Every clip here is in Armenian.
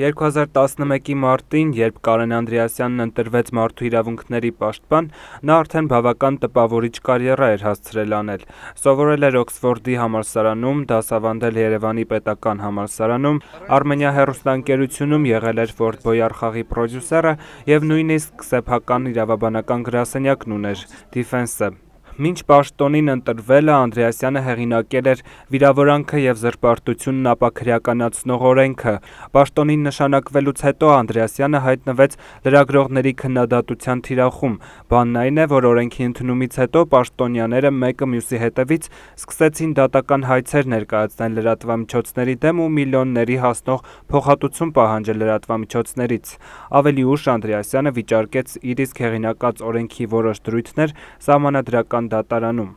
2011-ի մարտին, երբ Կարեն Անդրեասյանն ընտրվեց Մարդու իրավունքների պաշտպան, նա արդեն բավական տպավորիչ կարիերա էր հասցրել անել։ Սովորել էր Օքսֆորդի համալսարանում, դասավանդել Երևանի պետական համալսարանում, Արմենիա հեռուստաընկերությունում եղել էր Fort Boyard խաղի պրոդյուսերը և նույնիսկ սեփական իրավաբանական գրասենյակն ուներ՝ Defense-ը։ Մինչ պաշտոնին ընտրվելը Անդրեասյանը հեղինակել էր «Վիրավորանքը և զրպարտությունն ապաքրեականացնող օրենքը»։ Պաշտոնին նշանակվելուց հետո Անդրեասյանը հայտնվեց լրագրողների քննադատության թիրախում։ Բանն այն է, որ օրենքի ընդունումից հետո պաշտոնյաները մեկը մյուսի հետևից սկսեցին դատական հայցեր ներկայացնել լրատվամիջոցների դեմ ու միլիոնների հասնող փոխհատուցում պահանջել լրատվամիջոցներից։ Ավելի ուշ Անդրեասյանը վիճարկեց իր իսկ հեղինակած օրենքի որոշ դրույթներ Սահմանադրական դատարանում։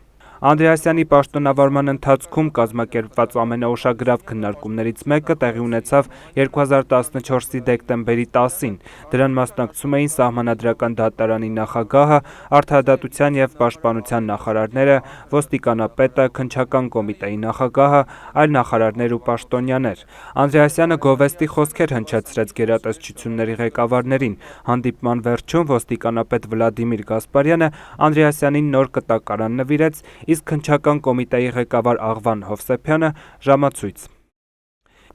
Անդրեասյանի պաշտոնավարման ընթացքում կազմակերպված ամենաուշագրավ քննարկումներից մեկը տեղի ունեցավ 2014-ի դեկտեմբերի 10-ին։ Դրան մասնակցում էին Սահմանադրական դատարանի նախագահը, Արդարադատության և պաշտպանության նախարարները, ոստիկանապետը, Քննչական կոմիտեի նախագահը, այլ նախարարներ ու պաշտոնյաներ։ Անդրեասյանը գովեստի խոսքեր հնչեցրեց գերատեսչությունների ղեկավարներին։ Հանդիպման վերջում ոստիկանապետ Վլադիմիր Գասպարյանը Անդրեասյանին նոր կտակարան նվիրեց, իսկ Քննչական կոմիտեի ղեկավար Աղվան Հովսեփյանը՝ ժամացույց։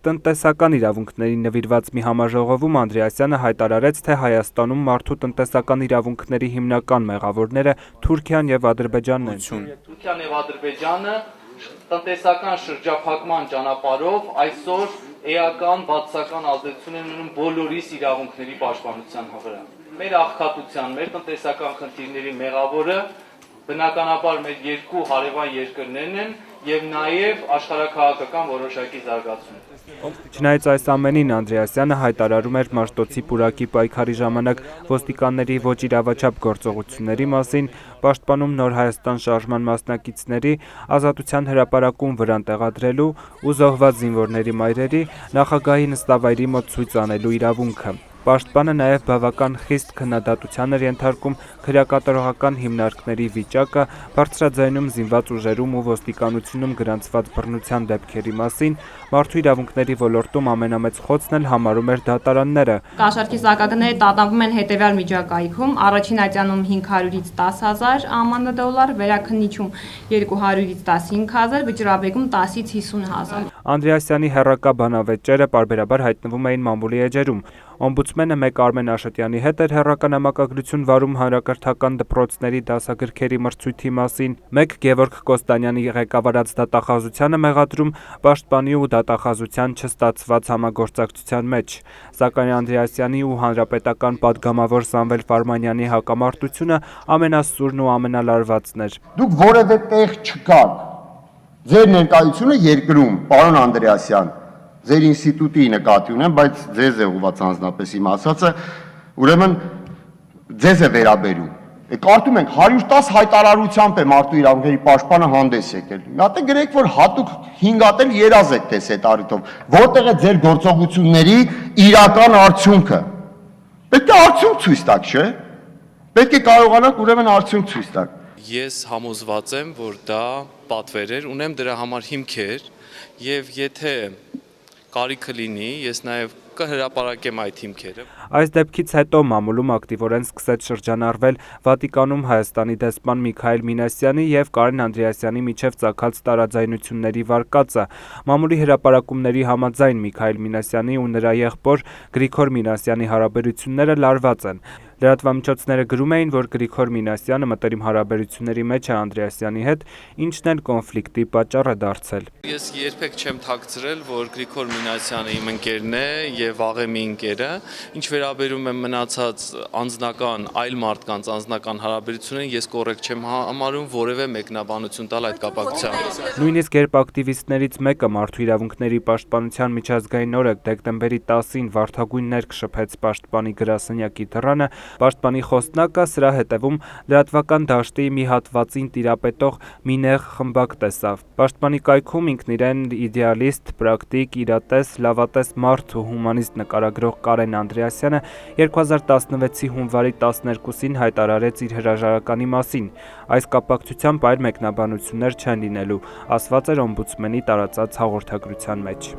Տնտեսական իրավունքներին նվիրված մի համաժողովում Անդրեասյանը հայտարարեց, թե Հայաստանում մարդու տնտեսական իրավունքների հիմնական մեղավորները Թուրքիան և Ադրբեջանն են։ Թուրքիան և Ադրբեջանը տնտեսական շրջափակման ճանապարհով այսօր էական բացասական ազդեցություն են ունենում բոլորիս իրավունքների պաշտպանության վրա։ Մեր աղքատության, մեր տնտեսական խնդիրների մեղավորը բնականաբար մեր երկու հարևան երկրներն են և նաև աշխարհաքաղաքական որոշակի զարգացում։ Չնայած այս ամենին, Անդրեասյանը հայտարարում էր Մաշտոցի պուրակի պայքարի ժամանակ ոստիկանների ոչ իրավաչափ գործողությունների մասին, պաշտպանում Նոր Հայաստան շարժման մասնակիցների, Ազատության հրապարակում վրան տեղադրելու ու զոհված զինվորների մայրերի նախագահի նստավայրի մոտ ցույց անելու իրավունքը։ Պաշտպանը նաև բավական խիստ քննադատության էր ենթարկում քրեակատարողական հիմնարկների վիճակը, բարձրաձայնում զինված ուժերում ու ոստիկանությունում գրանցված բռնության դեպքերի մասին, մարդու իրավունքների ոլորտում ամենամեծ խոցն էլ համարում էր դատարանները։ Կաշառքի սակագները տատանվում են հետևյալ միջակայքում՝ առաջին ատյանում 500-ից 10,000 ԱՄՆ դոլար, վերաքննիչում 200-ից 15,000, վճռաբեկում 10-ից 50,000։ Անդրեասյանի հեռակա բանավեճերը պարբերաբար հայտնվում էին մամուլի էջերում։ Օմբուդսմենը մեկ Արմեն Աշոտյանի հետ էր հեռակա նամակագրություն վարում հանրակրթական դպրոցների դասագրքերի մրցույթի մասին, մեկ Գևորգ Կոստանյանի ղեկավարած դատախազությանը մեղադրում պաշտպանի ու դատախազության չստացված համագործակցության մեջ։ Սակայն Անդրեասյանի ու հանրապետական պատգամավոր Սամվել Ֆարմանյանի հակամարտությունը ամենասուրն ու ամենալարվածն էր։ Դուք որևէ տեղ չկաք։ Ձեր ներկայությունը երկրում, պարոն Անդրեասյան, ձեր ինստիտուտի նկատի ունեմ, բայց ձեզ է ուղղված անձնապես իմ ասածը, ուրեմն ձեզ է վերաբերում։ Կարդում ենք 110 հայտարարությամբ է մարդու իրավունքների պաշտպանը հանդես եկել։ Մի հատ է գրեք, որ հատուկ 5 հատ էլ երազ եք տես այդ առիթով։ Որտեղ է ձեր գործողությունների իրական արդյունքը։ Պետք է արդյունք ցույց տաք, չէ՞։ Պետք է կարողանաք ուրեմն արդյունք ցույց տաք։ Ես համոզված եմ, որ դա պատվեր էր, ունեմ դրա համար հիմքեր, եւ եթե կարիքը լինի, ես նաև կհրապարակեմ այդ հիմքերը։ Այս դեպքից հետո մամուլում ակտիվորեն սկսեց շրջանառվել Վատիկանում Հայաստանի դեսպան Միքայել Մինասյանի և Կարեն Անդրեասյանի միջև ծագած տարաձայնությունների վարկածը։ Մամուլի հրապարակումների համաձայն Միքայել Մինասյանի ու նրա եղբոր Գրիգոր Մինասյանի հարաբերությունները լարված են։ Լրատվամիջոցները գրում էին, որ Գրիգոր Մինասյանը մտերիմ հարաբերությունների մեջ է Անդրեասյանի հետ, ինչն էլ կոնֆլիկտի պատճառ է դարձել։ Ես երբեք չեմ թաքցրել, որ Գրիգոր Մինասյանը իմ ընկերն է եւ աղեմի ընկերը, ինչ վերաբերում է մնացած անձնական այլ մարդկանց անձնական հարաբերություններին, ես կոռեկտ չեմ համարում որևէ մեկնաբանություն տալ այդ կապակցությամբ։ Նույնիսկ երբ ակտիվիստներից մեկը մարդու իրավունքների պաշտպանության միջազգային օրը դեկտեմբերի 10-ին վարդագույն ներք շփեց պաշտպանի գրասենյակի դռանը, պաշտպանի խոսնակը սրա հետևում լրատվական դաշտի մի հատվածին տիրապետող մի նեղ խմբակ տեսավ։ Պաշտպանի կայքում ինքն իրեն իդեալիստ, պրակտիկ, իրատես, լավատես մարդ ու հումանիստ նկարագրող Կարեն Անդրեասյանը 2016-ի հունվարի 12-ին հայտարարեց իր հրաժարականի մասին։ Այս կապակցությամբ այլ մեկնաբանություններ չեն լինելու, ասված էր օմբուդսմենի տարածած հաղորդագրության մեջ։